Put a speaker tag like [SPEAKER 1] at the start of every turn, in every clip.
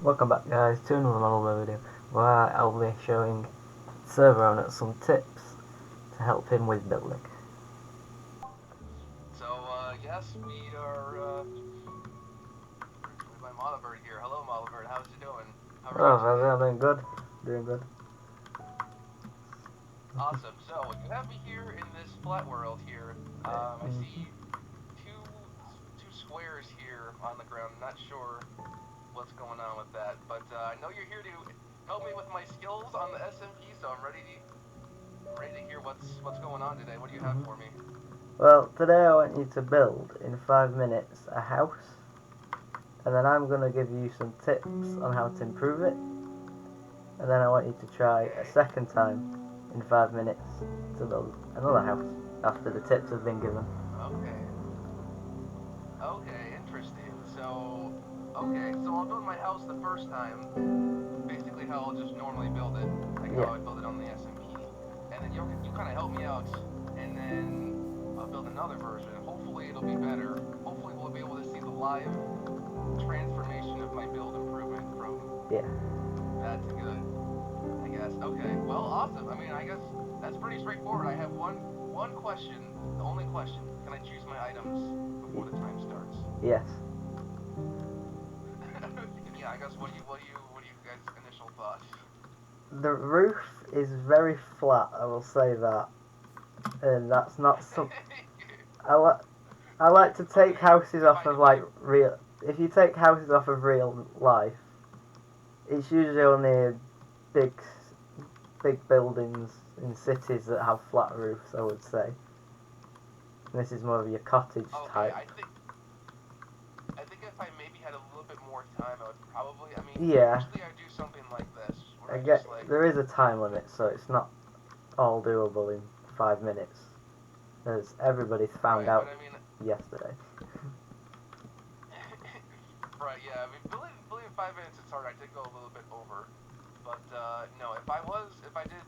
[SPEAKER 1] Welcome back guys to another mobile video where I'll be showing server owner some tips to help him with building.
[SPEAKER 2] So, yes, we are, with my Molibird here. Hello, Molibird. How's you doing? How are you today?
[SPEAKER 1] I'm doing good. Doing good.
[SPEAKER 2] Awesome. So, you have me here in this flat world here. I see two squares here on the ground. I'm not sure what's going on with that, but I know you're here to help me with my skills on the SMP, so I'm ready to hear what's going on today. What do you have for me?
[SPEAKER 1] Well, today I want you to build in 5 minutes a house, and then I'm going to give you some tips on how to improve it, and then I want you to try a second time in 5 minutes to build another house after the tips have been given.
[SPEAKER 2] Okay, interesting. So, so I'll build my house the first time, basically how I'll just normally build it, like how I would build it on the SMP, and then you kind of help me out, and then I'll build another version. Hopefully it'll be better. Hopefully we'll be able to see the live transformation of my build improvement from bad to good, I guess. Okay, well, awesome. I mean, I guess that's pretty straightforward. I have one question, the only question. Can I choose my items before the time starts?
[SPEAKER 1] Yes.
[SPEAKER 2] Yeah, I guess what do you guys' initial thoughts?
[SPEAKER 1] The roof is very flat, I will say that. And that's not some. I like to take houses off of like real. If you take houses off of real life, it's usually only big buildings in cities that have flat roofs, I would say. And this is more of your cottage type.
[SPEAKER 2] I think if I maybe had a little bit more time, I would probably. I mean,
[SPEAKER 1] Yeah.
[SPEAKER 2] usually I do something like this.
[SPEAKER 1] I get there is a time limit, so it's not all doable in 5 minutes, as everybody's found out yesterday.
[SPEAKER 2] Right, yeah, I mean, believe 5 minutes it's hard. I did go a little bit over. But, no, if I did,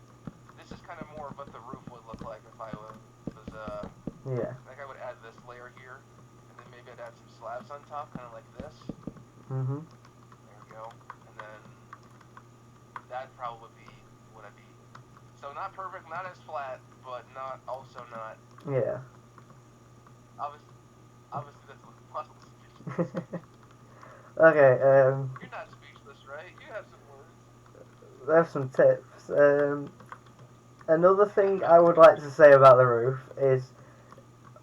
[SPEAKER 2] this is kind of more of what the roof would look like if I was,
[SPEAKER 1] yeah.
[SPEAKER 2] like I would add this layer here, and then maybe I'd add some slabs on top, kind of like this.
[SPEAKER 1] Mm-hmm.
[SPEAKER 2] There we go. And then that'd probably be what I'd be. So not perfect, not as flat, but also not.
[SPEAKER 1] Yeah.
[SPEAKER 2] Obviously that's a puzzle speechless.
[SPEAKER 1] Okay,
[SPEAKER 2] You're not speechless, right? You have some words.
[SPEAKER 1] there's some tips. Another thing I would like to say about the roof is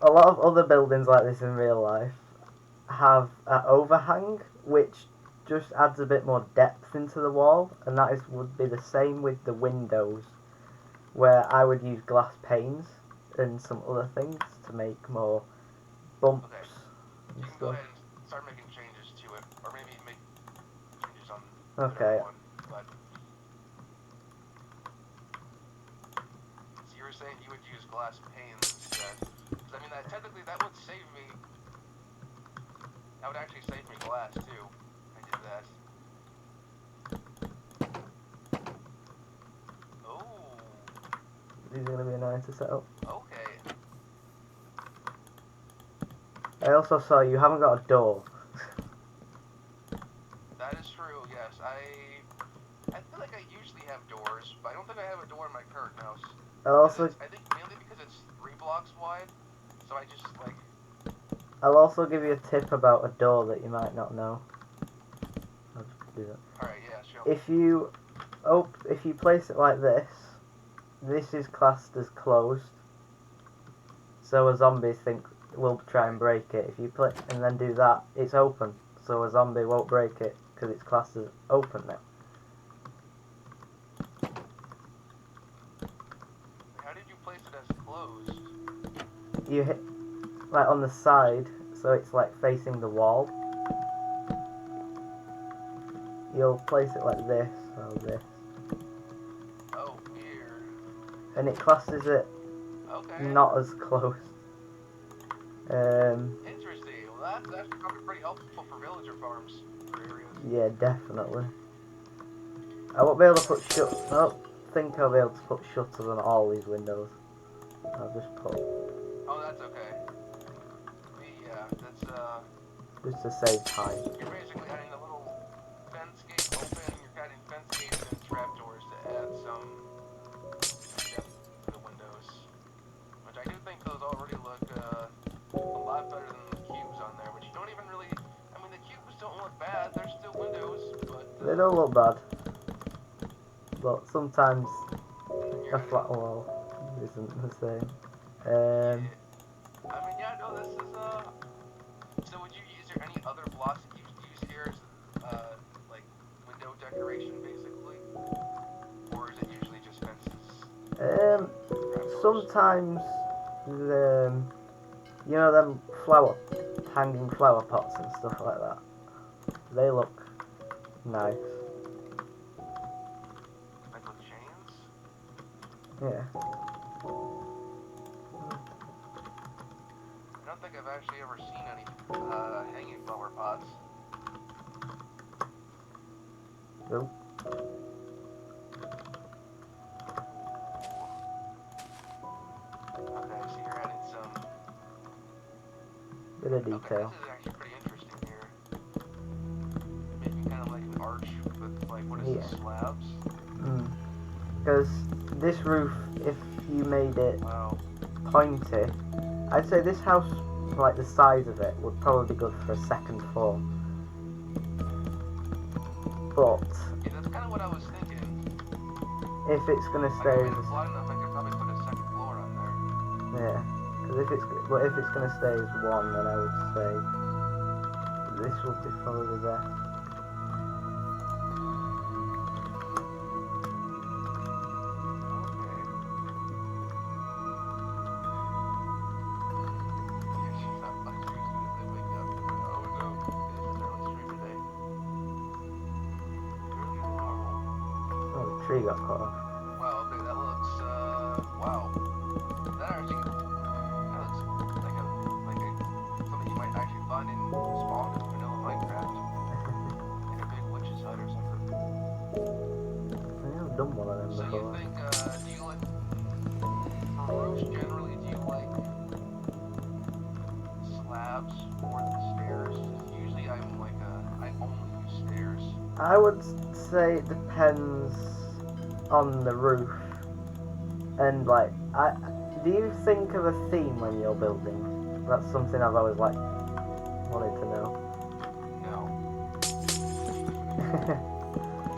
[SPEAKER 1] a lot of other buildings like this in real life have an overhang, which just adds a bit more depth into the wall, and would be the same with the windows, where I would use glass panes and some other things to make more bumps.
[SPEAKER 2] Okay. You can go ahead and start making changes to it, or maybe make changes on the one. But so you were saying you would use glass panes instead? Because I mean, technically that would save me. That would actually save me glass too. I did that. Oh.
[SPEAKER 1] These are gonna be annoying to set up.
[SPEAKER 2] Okay.
[SPEAKER 1] I also saw you haven't got a door.
[SPEAKER 2] That is true. Yes, I feel like I usually have doors, but I don't think I have a door in my current house. I think mainly because it's 3 blocks wide, so I just like.
[SPEAKER 1] I'll also give you a tip about a door that you might not know. I'll just do that.
[SPEAKER 2] Alright, yeah, sure.
[SPEAKER 1] If you place it like this is classed as closed. So a zombie will try and break it. If you play and then do that, it's open. So a zombie won't break it because it's classed as open now.
[SPEAKER 2] How did you place it as closed?
[SPEAKER 1] You hit like on the side, so it's like facing the wall. You'll place it like this or this.
[SPEAKER 2] Oh, weird.
[SPEAKER 1] And it classes it not as close.
[SPEAKER 2] Interesting. Well, that's probably pretty helpful for villager farms or areas.
[SPEAKER 1] Yeah, definitely. I won't be able to put I don't think I'll be able to put shutters on all these windows. I'll just put.
[SPEAKER 2] Oh, that's okay. Yeah, that's
[SPEAKER 1] just to save time.
[SPEAKER 2] You're basically adding a little fence gate open, you're adding fence gates and trapdoors to add some depth to the windows. Which I do think those already look a lot better than the cubes on there, which you don't even really... I mean, the cubes don't look bad, they're still windows, but...
[SPEAKER 1] They don't look bad. But sometimes a
[SPEAKER 2] yeah,
[SPEAKER 1] flat wall isn't the same.
[SPEAKER 2] yeah. I mean, yeah, no, this is, So would you use there any other blocks that you use here as, like, window decoration, basically? Or is it usually just fences? Trapdoors?
[SPEAKER 1] Sometimes the you know them hanging flower pots and stuff like that. They look nice.
[SPEAKER 2] Like with chains?
[SPEAKER 1] Yeah.
[SPEAKER 2] I don't think I've actually ever seen any hanging flower pots.
[SPEAKER 1] Nope.
[SPEAKER 2] Okay, so you're adding some...
[SPEAKER 1] Bit of
[SPEAKER 2] Okay,
[SPEAKER 1] detail.
[SPEAKER 2] this is actually pretty interesting here. Maybe kind of like an arch with, like, what is this, slabs?
[SPEAKER 1] Because this roof, if you made it
[SPEAKER 2] Wow.
[SPEAKER 1] pointy, I'd say this house, like the size of it, would probably be good for a second floor. But
[SPEAKER 2] Yeah, that's kind of what I was thinking.
[SPEAKER 1] if it's gonna
[SPEAKER 2] Like,
[SPEAKER 1] stay,
[SPEAKER 2] I made it flat enough, I could probably put a second floor on there.
[SPEAKER 1] yeah. Because if it's gonna stay as one, then I would say this would be probably the best.
[SPEAKER 2] Okay. Yeah, she's not much as soon as they wake up. Oh no, this is their own stream today. Earlier than normal.
[SPEAKER 1] Oh, the tree got cut off.
[SPEAKER 2] Wow, okay, that looks, wow. That actually, that looks like a, something you might actually find in Spawn in vanilla Minecraft. Like a big witch's hut or something.
[SPEAKER 1] I've done one of them
[SPEAKER 2] So you
[SPEAKER 1] before.
[SPEAKER 2] think, do you like, for roofs generally, do you like slabs more than stairs? Usually I'm like I only use stairs.
[SPEAKER 1] I would say it depends on the roof. And like, do you think of a theme when you're building? That's something I've always like wanted to know.
[SPEAKER 2] No.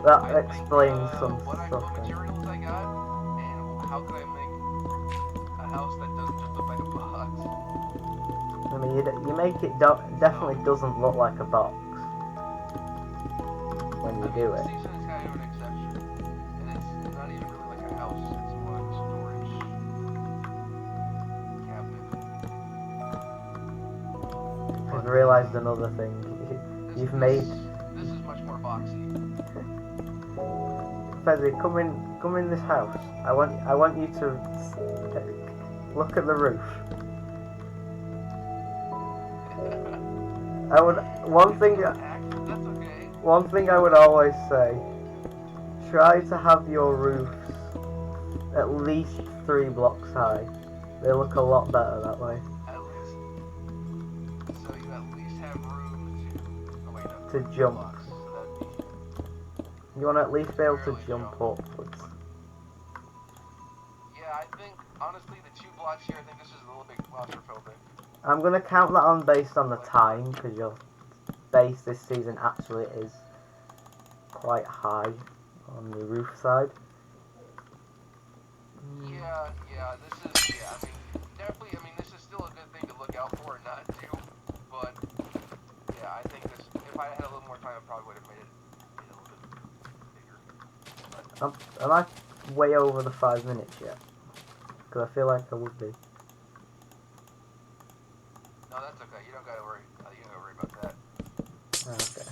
[SPEAKER 1] That
[SPEAKER 2] I
[SPEAKER 1] explains
[SPEAKER 2] think,
[SPEAKER 1] some
[SPEAKER 2] what
[SPEAKER 1] stuff.
[SPEAKER 2] materials I got, and how could I make a house that doesn't just look like a box?
[SPEAKER 1] I mean, you make it definitely doesn't look like a box when you do
[SPEAKER 2] The
[SPEAKER 1] it.
[SPEAKER 2] season is kind of an exception, and it's not even really like a house. It's more like a storage cabinet.
[SPEAKER 1] I've realised another thing. You've made.
[SPEAKER 2] This is much more boxy.
[SPEAKER 1] Fezzy, come in this house. I want you to look at the roof. I would
[SPEAKER 2] That's okay.
[SPEAKER 1] one thing I would always say. Try to have your roofs at least 3 blocks high. They look a lot better that way.
[SPEAKER 2] At least. So you at least have room to. Oh wait, no.
[SPEAKER 1] To jump.
[SPEAKER 2] Blocks, so that'd be
[SPEAKER 1] You want to at least be able to
[SPEAKER 2] barely
[SPEAKER 1] jump upwards.
[SPEAKER 2] Yeah, I think honestly the 2 blocks here. I think this is a little bit claustrophobic.
[SPEAKER 1] I'm gonna count that on based on the time because your base this season actually is quite high on the roof side.
[SPEAKER 2] Yeah. This is. Yeah, I mean, definitely. I mean, this is still a good thing to look out for and not do. But yeah, I think this. If I had a little more time, I probably would have made it a little bit bigger. But,
[SPEAKER 1] Am I way over the 5 minutes yet? Because I feel like I would be.
[SPEAKER 2] no, that's okay. You don't gotta worry. You don't gotta worry about that.
[SPEAKER 1] Okay.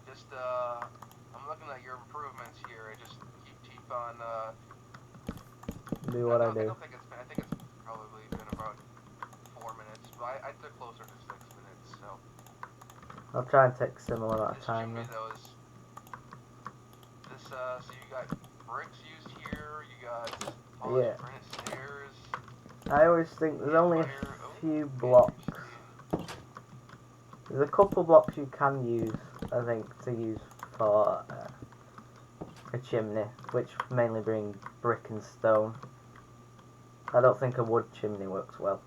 [SPEAKER 2] Just I'm looking at your improvements here. I just keep on.
[SPEAKER 1] Do what I do.
[SPEAKER 2] I think it's probably been about 4 minutes, but I took closer to 6 minutes. So.
[SPEAKER 1] I'll try and take a similar amount of
[SPEAKER 2] This
[SPEAKER 1] time.
[SPEAKER 2] should be those. This so you got bricks used here. You got polished granite stairs.
[SPEAKER 1] I always think there's only a few blocks. There's a couple blocks you can use, I think, to use for a chimney, which mainly bring brick and stone. I don't think a wood chimney works well.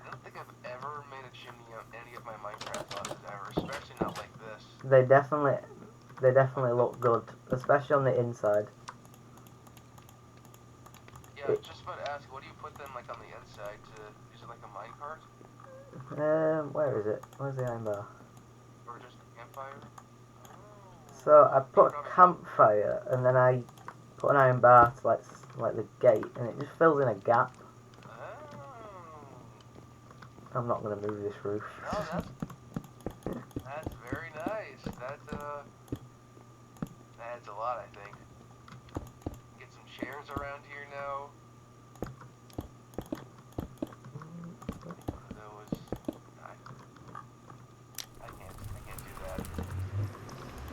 [SPEAKER 2] I don't think I've ever made a chimney on any of my Minecraft houses ever, especially not like this.
[SPEAKER 1] They definitely look good, especially on the inside.
[SPEAKER 2] Yeah, I was just about to ask, what do you put them like on the inside to use it like a minecart?
[SPEAKER 1] Where is it? Where's the iron bar?
[SPEAKER 2] Or just a campfire?
[SPEAKER 1] So I put a campfire and then I put an iron bar to like the gate, and it just fills in a gap.
[SPEAKER 2] Oh.
[SPEAKER 1] I'm not gonna move this roof.
[SPEAKER 2] No, that's very nice. That adds a lot, I think. Get some chairs around here now. Those, I can't do that.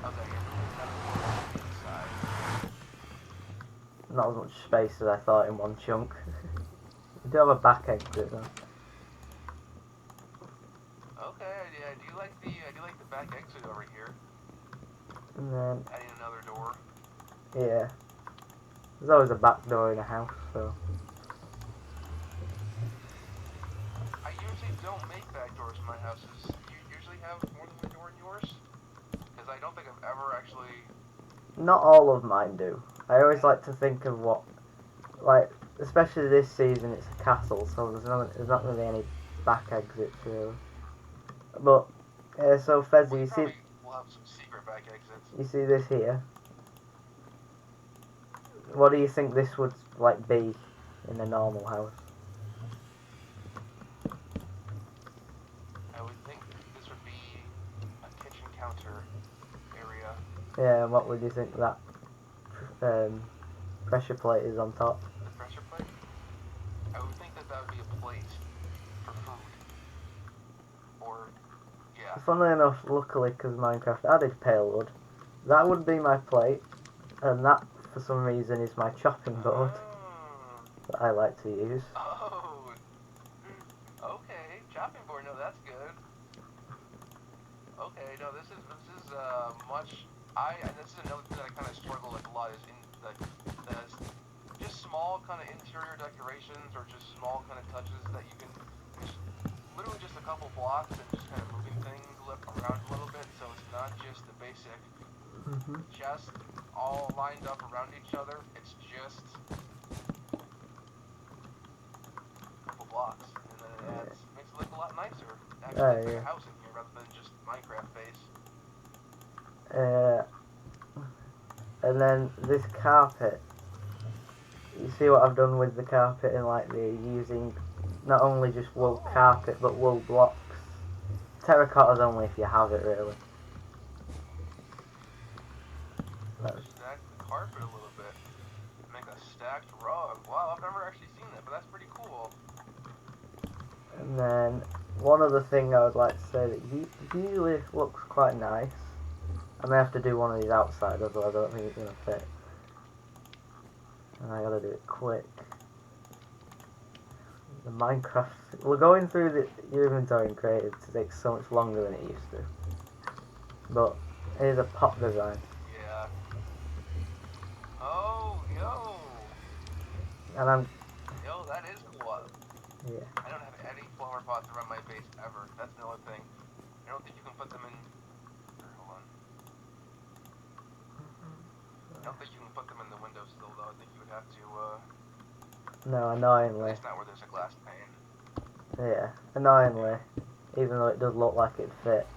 [SPEAKER 2] Okay, you're moving kind of more on the inside.
[SPEAKER 1] Not as much space as I thought in one chunk. We do have a back exit though.
[SPEAKER 2] Okay, I do like the back exit over here.
[SPEAKER 1] And then,
[SPEAKER 2] Adding another door.
[SPEAKER 1] yeah. There's always a back door in a house, so.
[SPEAKER 2] I usually don't make back doors in my houses. Do you usually have more than one door in yours? Because I don't think I've ever actually...
[SPEAKER 1] Not all of mine do. I always like to think of what, like, especially this season, it's a castle, so there's not really any back exits really. But, so Fezzy,
[SPEAKER 2] Well,
[SPEAKER 1] you see,
[SPEAKER 2] we'll have some secret back exits.
[SPEAKER 1] you see this here? What do you think this would, like, be in a normal house?
[SPEAKER 2] I would think this would be a kitchen counter area.
[SPEAKER 1] Yeah, and what would you think that pressure plate is on top?
[SPEAKER 2] The pressure plate? I would think that would be a plate for food. Or, yeah.
[SPEAKER 1] Funnily enough, luckily, because Minecraft added pale wood, that would be my plate, and that, for some reason, is my chopping board that I like to use.
[SPEAKER 2] Oh. Okay, chopping board. No, that's good. Okay, no, this is much. And this is another thing that I kind of struggle with a lot is in the just small kind of interior decorations or just small kind of touches that you can literally just a couple blocks and just kind of moving things around a little bit, so it's not just the basic just all lined up around each other. It's just a couple blocks, and then it makes it look a lot nicer. Actually, it's like a house in here rather than just Minecraft base.
[SPEAKER 1] And then this carpet, you see what I've done with the carpet in like using not only just wool carpet but wool blocks. Terracotta's only if you have it really.
[SPEAKER 2] Stack the carpet a little bit. Make a stacked rug. Wow, I've never actually seen that, but that's pretty cool.
[SPEAKER 1] And then one other thing I would like to say that usually looks quite nice. I may have to do one of these outside, otherwise I don't think it's going to fit. And I gotta do it quick. The Minecraft... We're going through your inventory and creative to take so much longer than it used to. But here's a pot design.
[SPEAKER 2] Yeah. Oh, yo!
[SPEAKER 1] And
[SPEAKER 2] Yo, that is cool.
[SPEAKER 1] yeah.
[SPEAKER 2] I don't have any flower pots around my base ever. That's another thing. I don't think you can put them in... Hold on. I don't think you can put them in the windowsill, though. I think you would have to,
[SPEAKER 1] No, annoyingly.
[SPEAKER 2] It's not where there's a glass pane.
[SPEAKER 1] Yeah, annoyingly. Even though it does look like it fit.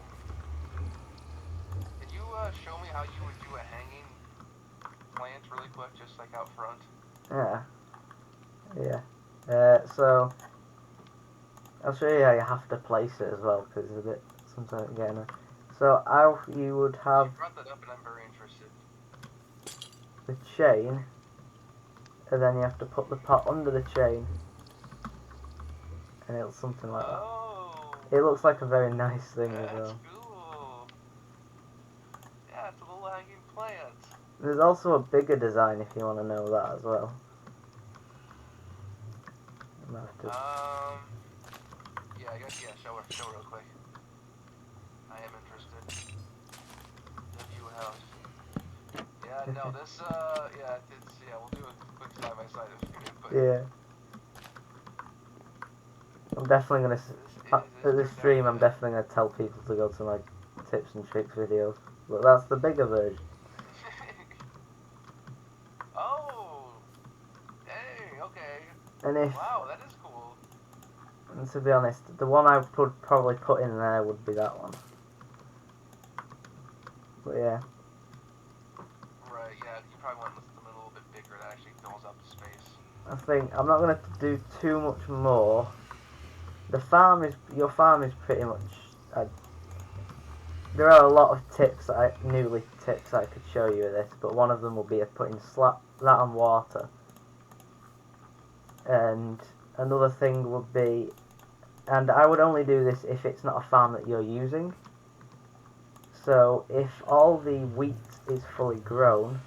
[SPEAKER 2] Can you, show me how you would do a hanging plant really quick, just like out front?
[SPEAKER 1] Yeah. Yeah. So... I'll show you how you have to place it as well, because it's a bit... Sometimes getting. So how you would have...
[SPEAKER 2] You brought that up and I'm very interested.
[SPEAKER 1] The chain, and then you have to put the pot under the chain, and it's something like that. It looks like a very nice thing as well.
[SPEAKER 2] That's cool. Yeah, it's a little hanging plant.
[SPEAKER 1] There's also a bigger design if you want to know that as well.
[SPEAKER 2] Yeah, I guess, yeah, show real quick. I am interested. The view house. Yeah, no, this, yeah, we'll do a quick side-by-side of it, but
[SPEAKER 1] Yeah. I'm definitely gonna at this
[SPEAKER 2] turned out
[SPEAKER 1] stream. I'm
[SPEAKER 2] good.
[SPEAKER 1] definitely gonna tell people to go to my tips and tricks videos. But that's the bigger version.
[SPEAKER 2] Oh, hey, okay.
[SPEAKER 1] And if,
[SPEAKER 2] Wow, that is cool.
[SPEAKER 1] and to be honest, the one I would probably put in there would be that one. But yeah,
[SPEAKER 2] Right, yeah, you probably want something a little bit bigger that actually fills up the space.
[SPEAKER 1] I think I'm not gonna do too much more. Your farm is pretty much. There are a lot of tips newly tips I could show you with this, but one of them will be putting that on water. And another thing would be, and I would only do this if it's not a farm that you're using. So if all the wheat is fully grown,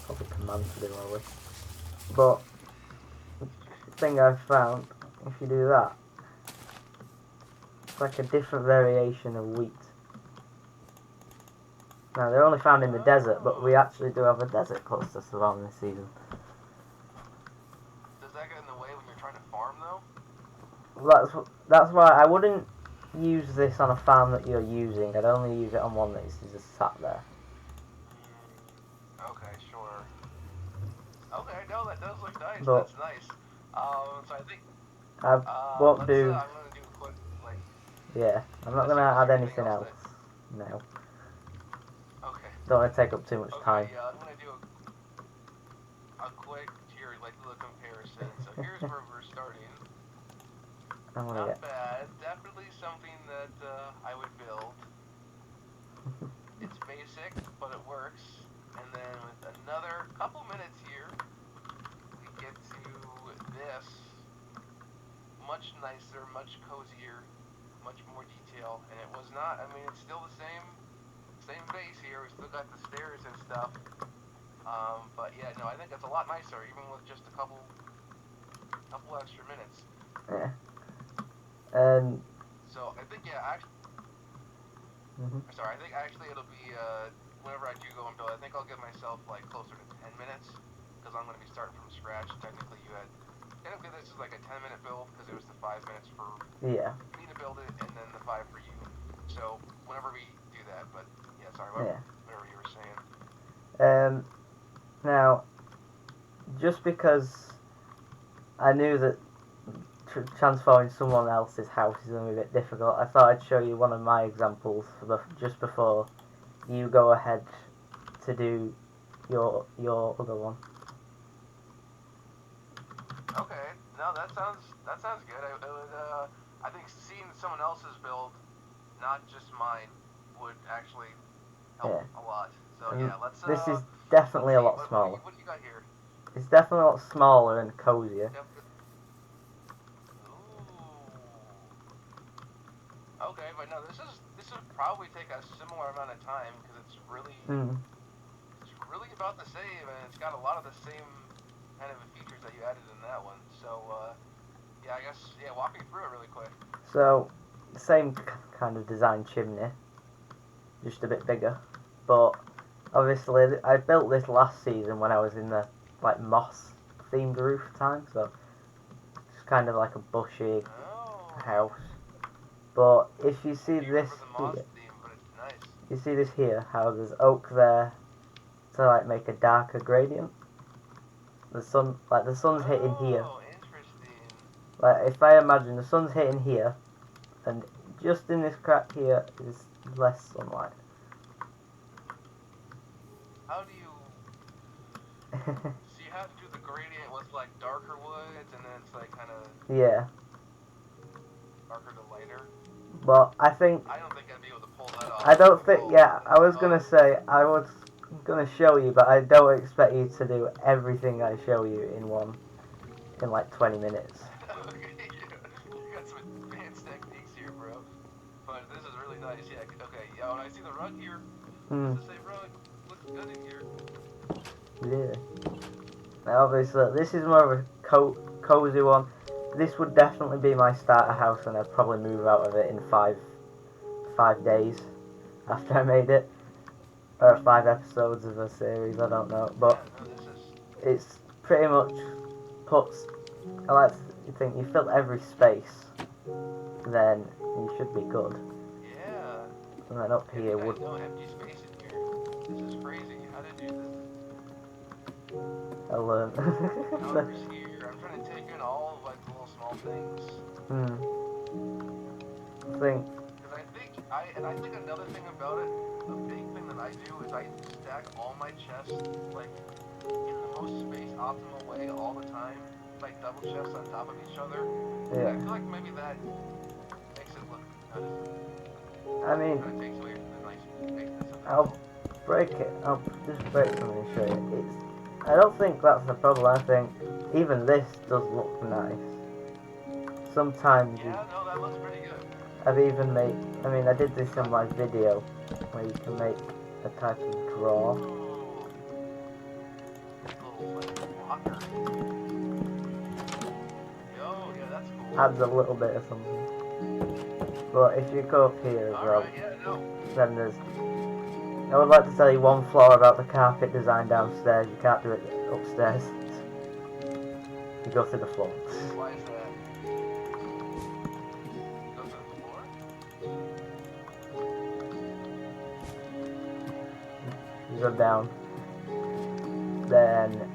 [SPEAKER 1] probably command to do all this. But the thing I've found, if you do that, it's like a different variation of wheat. Now they're only found in the desert, but we actually do have a desert close to Savannah this season.
[SPEAKER 2] Does that get in the way when you're trying to farm, though?
[SPEAKER 1] That's why I wouldn't use this on a farm that you're using. I'd only use it on one that is just sat there.
[SPEAKER 2] Okay, sure. Okay, no, that does look nice.
[SPEAKER 1] But
[SPEAKER 2] That's nice. So I think,
[SPEAKER 1] I won't do.
[SPEAKER 2] I'm gonna do a quick, like,
[SPEAKER 1] Yeah, I'm not
[SPEAKER 2] unless
[SPEAKER 1] gonna
[SPEAKER 2] is
[SPEAKER 1] add
[SPEAKER 2] there anything
[SPEAKER 1] anything
[SPEAKER 2] else
[SPEAKER 1] else.
[SPEAKER 2] that,
[SPEAKER 1] No,
[SPEAKER 2] okay.
[SPEAKER 1] don't want to take up too much
[SPEAKER 2] Okay,
[SPEAKER 1] time.
[SPEAKER 2] yeah, I'm gonna do a quick tier, like, little comparison. So here's where we're starting.
[SPEAKER 1] I'm gonna
[SPEAKER 2] Not
[SPEAKER 1] get.
[SPEAKER 2] bad. Definitely something that, I would build. It's basic, but it works. And then with another couple minutes here, we get to this. Much nicer, much cozier, much more detail. And it was not, I mean, it's still the same base here. We still got the stairs and stuff. But yeah, no, I think it's a lot nicer, even with just a couple extra minutes.
[SPEAKER 1] Yeah. And.
[SPEAKER 2] So I think, yeah, actually, sorry, I think actually it'll be, whenever I do go and build, I think I'll give myself, like, closer to 10 minutes, because I'm going to be starting from scratch. Technically this is like a 10-minute build, because it was the 5 minutes for me to build it, and then the 5 for you. So, whenever we do that, but, yeah, sorry, whatever you were saying.
[SPEAKER 1] Now, just because I knew that transforming someone else's house is going to be a bit difficult, I thought I'd show you one of my examples just before you go ahead to do your other one.
[SPEAKER 2] Okay, no, that sounds good. I think seeing someone else's build, not just mine, would actually help a lot. So
[SPEAKER 1] And
[SPEAKER 2] yeah,
[SPEAKER 1] this is definitely a lot smaller.
[SPEAKER 2] What do you got here?
[SPEAKER 1] It's definitely a lot smaller and cozier.
[SPEAKER 2] Yep. Ooh. Okay, but no, this would probably take a similar amount of time because it's really about the same, and it's got a lot of the same kind of features that you added in that one. So yeah, I guess walk me through it really quick.
[SPEAKER 1] So same kind of design chimney, just a bit bigger, but obviously I built this last season when I was in the like moss themed roof time, so it's kind of like a bushy house. But if you see this here, you see this here, how there's oak there to like make a darker gradient. The sun's hitting here.
[SPEAKER 2] Oh, interesting.
[SPEAKER 1] Like if I imagine the sun's hitting here, and just in this crack here is less sunlight.
[SPEAKER 2] How do you? So you have to do the gradient with like darker woods, and then it's like kind of darker to lighter.
[SPEAKER 1] But I don't think
[SPEAKER 2] I'd be able to pull that off.
[SPEAKER 1] I don't think. Yeah, I was gonna say I was gonna show you, but I don't expect you to do everything I show you in like 20 minutes.
[SPEAKER 2] Okay, you got some advanced techniques here, bro. But this is really nice. Yeah. Okay. Yeah. When I see the rug here, it's the same rug. Looks good in here.
[SPEAKER 1] Yeah. Now obviously this is more of a cozy one. This would definitely be my starter house, and I'd probably move out of it in five days after I made it. or 5 episodes of a series. I don't know, but
[SPEAKER 2] Yeah, no, this is.
[SPEAKER 1] it's pretty much puts. I like to think you fill every space, then you should be good.
[SPEAKER 2] Yeah.
[SPEAKER 1] And then up
[SPEAKER 2] Yeah,
[SPEAKER 1] here
[SPEAKER 2] look, I
[SPEAKER 1] would.
[SPEAKER 2] have no empty space in here. This is crazy. How did you? This is
[SPEAKER 1] I learn.
[SPEAKER 2] counters here. I'm trying to take in all of like the little small things.
[SPEAKER 1] I think.
[SPEAKER 2] Because I think another thing about it, a big thing that I do is I stack all my chests like in the most space optimal way all the time, like double chests on top of each other, and I
[SPEAKER 1] Yeah.
[SPEAKER 2] feel like maybe that makes it look
[SPEAKER 1] I mean,
[SPEAKER 2] kind of takes away from the nice neatness of it
[SPEAKER 1] I'll
[SPEAKER 2] all.
[SPEAKER 1] break it. I'll just break something and show you. It's. I don't think that's the problem. I think even this does look nice. Sometimes you.
[SPEAKER 2] Yeah, no, that looks pretty good.
[SPEAKER 1] I've even made. I mean, I did this in my video where you can make a type of draw.
[SPEAKER 2] Ooh, little like blocker. Yo, yeah, that's cool.
[SPEAKER 1] Adds a little bit of something. But if you go up here as
[SPEAKER 2] All
[SPEAKER 1] well,
[SPEAKER 2] right, yeah, no.
[SPEAKER 1] then there's. I would like to tell you one flaw about the carpet design downstairs. You can't do it upstairs. You go through the floor.
[SPEAKER 2] Why is that? Go to the floor?
[SPEAKER 1] You go down. Then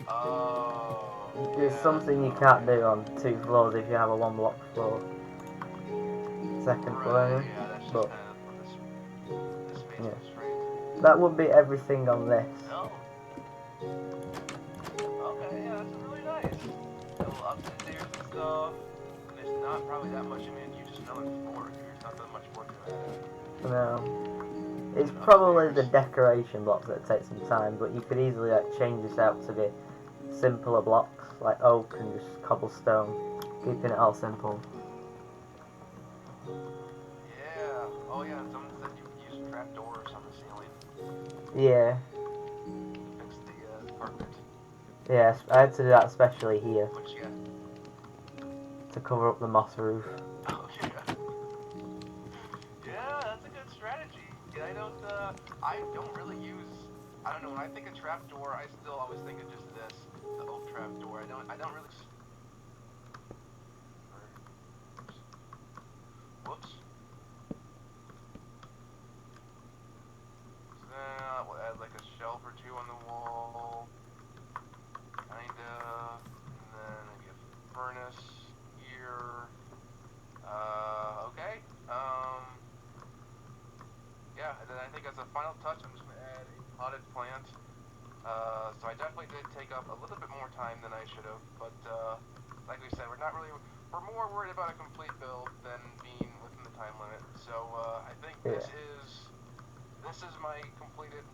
[SPEAKER 2] Oh,
[SPEAKER 1] there's
[SPEAKER 2] yeah,
[SPEAKER 1] something you can't
[SPEAKER 2] okay.
[SPEAKER 1] do on 2 floors if you have a one block floor. Second floor, I
[SPEAKER 2] Right,
[SPEAKER 1] mean.
[SPEAKER 2] yeah, that's just
[SPEAKER 1] But
[SPEAKER 2] kind of the space
[SPEAKER 1] yeah,
[SPEAKER 2] constraint.
[SPEAKER 1] that would be everything on this.
[SPEAKER 2] No. Okay, yeah, that's really nice. Got little upstairs and stuff. And there's not probably that much. I mean, you just another floor. There's not that much work to add.
[SPEAKER 1] No. It's
[SPEAKER 2] And
[SPEAKER 1] probably the
[SPEAKER 2] upstairs.
[SPEAKER 1] decoration blocks that take some time, but you could easily like change this out to be simpler blocks, like oak and just cobblestone, keeping it all simple.
[SPEAKER 2] Yeah. Oh, yeah, and someone said you could use trapdoors on the ceiling
[SPEAKER 1] Yeah,
[SPEAKER 2] to fix the carpet.
[SPEAKER 1] yes, I had to do that especially here
[SPEAKER 2] Which, yeah.
[SPEAKER 1] to cover up the moss roof.
[SPEAKER 2] Oh, yeah. Yeah, that's a good strategy. Yeah, I don't really use, I don't know, when I think of trapdoor, I still always think of just this, the oak trapdoor. I don't really, whoops. So then we'll add like a shelf or two on the wall, kinda, and then maybe a furnace here. Okay. Yeah, and then I think as a final touch, I'm just gonna add a potted plant. So I definitely did take up a little bit more time than I should have, but like we said, we're more worried about a complete build than being within the time limit. So I think
[SPEAKER 1] Yeah,
[SPEAKER 2] this is my completed,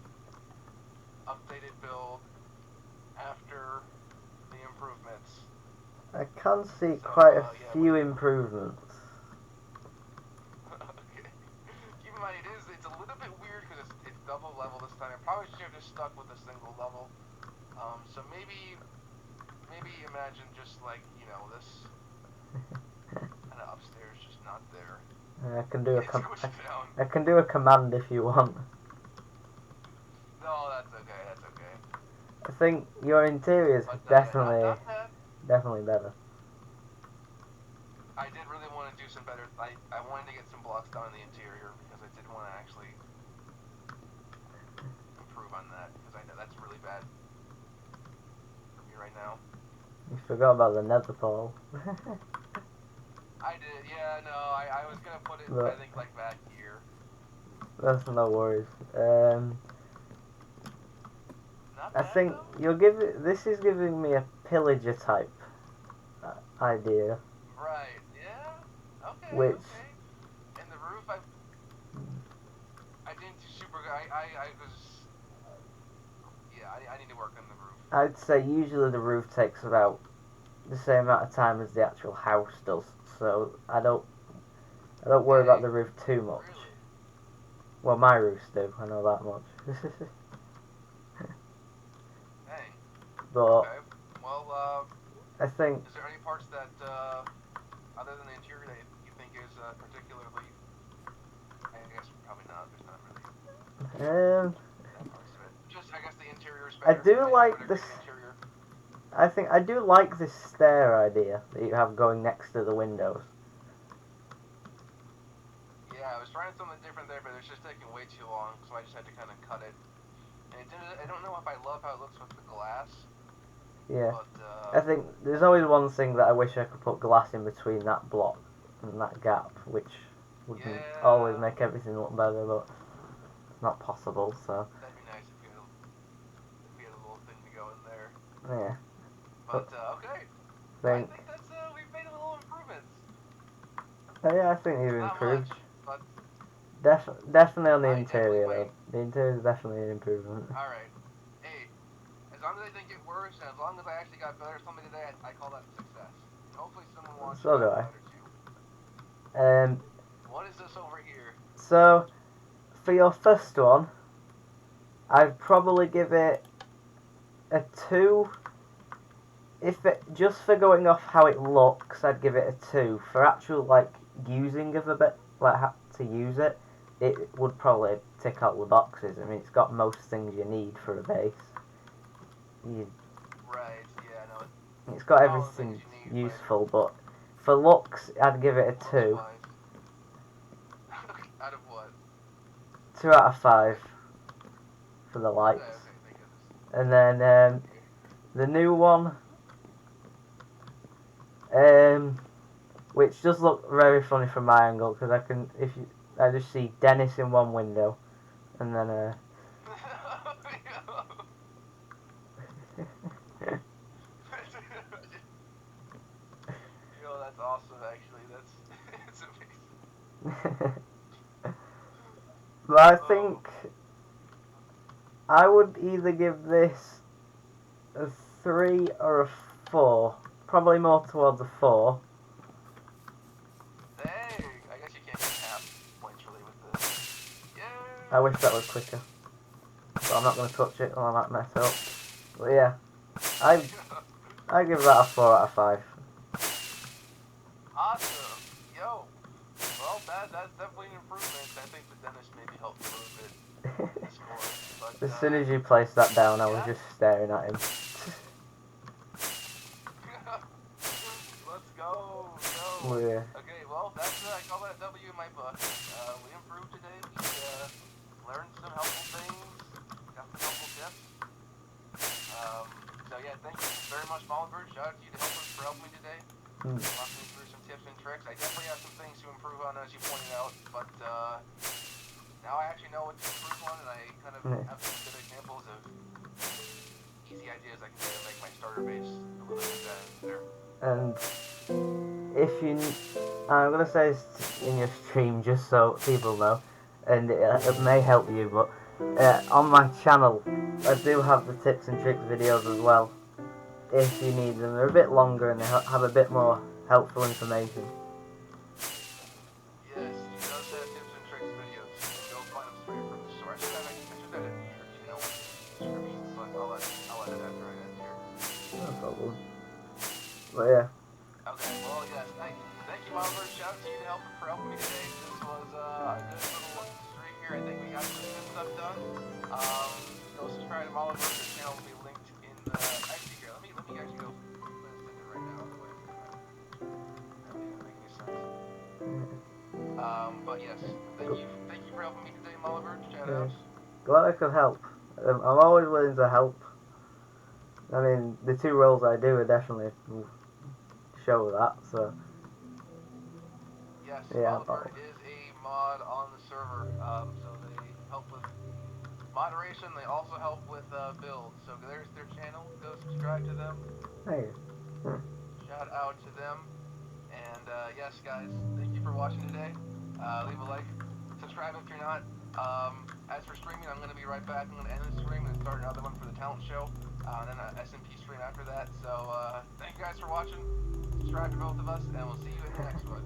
[SPEAKER 2] updated build after the improvements.
[SPEAKER 1] I can see
[SPEAKER 2] So
[SPEAKER 1] quite a
[SPEAKER 2] yeah,
[SPEAKER 1] few improvements.
[SPEAKER 2] okay. Keep in mind, it's a little bit weird because it's double level this time. I probably should have just stuck with a single level. So maybe imagine just like this kind of upstairs, just not there.
[SPEAKER 1] I can do
[SPEAKER 2] It squished down.
[SPEAKER 1] I can do a command if you want.
[SPEAKER 2] No, that's okay. That's okay.
[SPEAKER 1] I think your interior is
[SPEAKER 2] But yeah,
[SPEAKER 1] definitely
[SPEAKER 2] not bad.
[SPEAKER 1] definitely better.
[SPEAKER 2] I did really want to do some better. I wanted to get some blocks down in the interior because I did want to actually improve on that because I know that's really bad for me right now.
[SPEAKER 1] You forgot about the nether portal.
[SPEAKER 2] I did, yeah, no, I was gonna put it, I
[SPEAKER 1] But
[SPEAKER 2] think, like back here.
[SPEAKER 1] that's no worries.
[SPEAKER 2] Not
[SPEAKER 1] I
[SPEAKER 2] bad
[SPEAKER 1] think
[SPEAKER 2] though.
[SPEAKER 1] this is giving me a pillager type idea,
[SPEAKER 2] Right, yeah. Okay,
[SPEAKER 1] which
[SPEAKER 2] okay. And the roof, I didn't do super good. I was, yeah, I need to work on the roof.
[SPEAKER 1] I'd say usually the roof takes about the same amount of time as the actual house does. So I don't worry about
[SPEAKER 2] Dang,
[SPEAKER 1] the roof too much.
[SPEAKER 2] really?
[SPEAKER 1] Well, my roofs do. I know that much.
[SPEAKER 2] Dang.
[SPEAKER 1] But
[SPEAKER 2] Okay. Well,
[SPEAKER 1] I think
[SPEAKER 2] is there any parts that, other than the interior that you think is particularly, I guess probably not, there's not really. better.
[SPEAKER 1] do
[SPEAKER 2] I
[SPEAKER 1] like
[SPEAKER 2] would
[SPEAKER 1] this.
[SPEAKER 2] agree, the interior.
[SPEAKER 1] I think I do like this stair idea that you have going next to the windows.
[SPEAKER 2] Yeah, I was trying something different there, but it was just taking way too long, so I just had to kind of cut it. And I don't know if I love how it looks with the glass,
[SPEAKER 1] Yeah.
[SPEAKER 2] but
[SPEAKER 1] I think there's always one thing that I wish I could put glass in between that block and that gap, which would always make everything look better, but it's not possible, so.
[SPEAKER 2] that'd be nice if you had a little thing to go in there.
[SPEAKER 1] Yeah.
[SPEAKER 2] But okay, I think that's we've made a little improvements.
[SPEAKER 1] Yeah, I think you've
[SPEAKER 2] Not
[SPEAKER 1] improved.
[SPEAKER 2] much, but
[SPEAKER 1] Definitely on the
[SPEAKER 2] I definitely
[SPEAKER 1] interior,
[SPEAKER 2] might.
[SPEAKER 1] though. The interior is definitely an improvement.
[SPEAKER 2] All right. Hey, as long as I didn't get worse, and as long as I actually got better something today, I call that a success. And hopefully someone wants
[SPEAKER 1] So
[SPEAKER 2] to
[SPEAKER 1] do
[SPEAKER 2] get
[SPEAKER 1] I.
[SPEAKER 2] better too. What is this over here?
[SPEAKER 1] So, for your first one, I'd probably give it a 2. If it just for going off how it looks, I'd give it a 2. For actual like using of a bit, like how to use it, it would probably tick out the boxes. I mean, it's got most things you need for a base.
[SPEAKER 2] Right. Yeah. No.
[SPEAKER 1] It's got
[SPEAKER 2] All the things
[SPEAKER 1] everything
[SPEAKER 2] you need,
[SPEAKER 1] useful, but for looks, I'd give it a 2.
[SPEAKER 2] looks-wise. Out of what?
[SPEAKER 1] 2 out of 5 for the lights.
[SPEAKER 2] Okay. Okay. Thank goodness.
[SPEAKER 1] And then the new one, which does look very funny from my angle because I just see Dennis in one window, and then
[SPEAKER 2] Yo, that's awesome. Actually, that's it's amazing.
[SPEAKER 1] but I think I would either give this a 3 or a 4. Probably more towards a 4.
[SPEAKER 2] Dang! I guess you can't get half points really with this. Yeah.
[SPEAKER 1] I wish that was quicker, but I'm not going to touch it or I might mess it up. But yeah, I give that a 4 out of 5.
[SPEAKER 2] Awesome. Yo. Well, that's definitely an improvement. I think the dentist maybe helped a little bit with the score. But,
[SPEAKER 1] As soon as you placed that down, I was just staring at him.
[SPEAKER 2] Let's go.
[SPEAKER 1] Oh, yeah.
[SPEAKER 2] Okay, well, that's I call that a W in my book. We improved today. We learned some helpful things. Got some helpful tips. So yeah, thank you very much, Oliver. Shout out to you to help me today. Walking me through some tips and tricks. I definitely have some things to improve on, as you pointed out, but now I actually know what to improve on, and I kind of have some good examples of easy ideas I can do to make my starter base a little bit better.
[SPEAKER 1] And if you, I'm gonna say this in your stream just so people know, and it may help you, but on my channel I do have the tips and tricks videos as well. If you need them, they're a bit longer and they have a bit more helpful information.
[SPEAKER 2] Yes, he does have tips and tricks videos. Go find them straight from the source. I should have a description, but I'll edit after I end here.
[SPEAKER 1] No problem. But yeah.
[SPEAKER 2] Okay, well, yes, thank you, Oliver. Shout out to you for helping me today. This was a good little stream here. I think we got some good stuff done. Go subscribe to Oliver. The channel will be linked in the. Actually, here, let me actually go. I'm gonna send it right now. That didn't make any sense. But yes, thank you for helping me today, Oliver. Shout out.
[SPEAKER 1] Glad I could help. I'm always willing to help. I mean, the 2 roles I do are definitely show that, so.
[SPEAKER 2] Yes,
[SPEAKER 1] yeah,
[SPEAKER 2] Oliver is a mod on the server, so they help with moderation. They also help with builds. So there's their channel. Go subscribe to them.
[SPEAKER 1] Hey.
[SPEAKER 2] Shout out to them. And yes, guys, thank you for watching today. Leave a like, subscribe if you're not. As for streaming, I'm going to be right back. I'm going to end the stream and start another one for the talent show, and then an SMP stream after that. So thank you guys for watching. Subscribe to both of us, and we'll see you in the next one.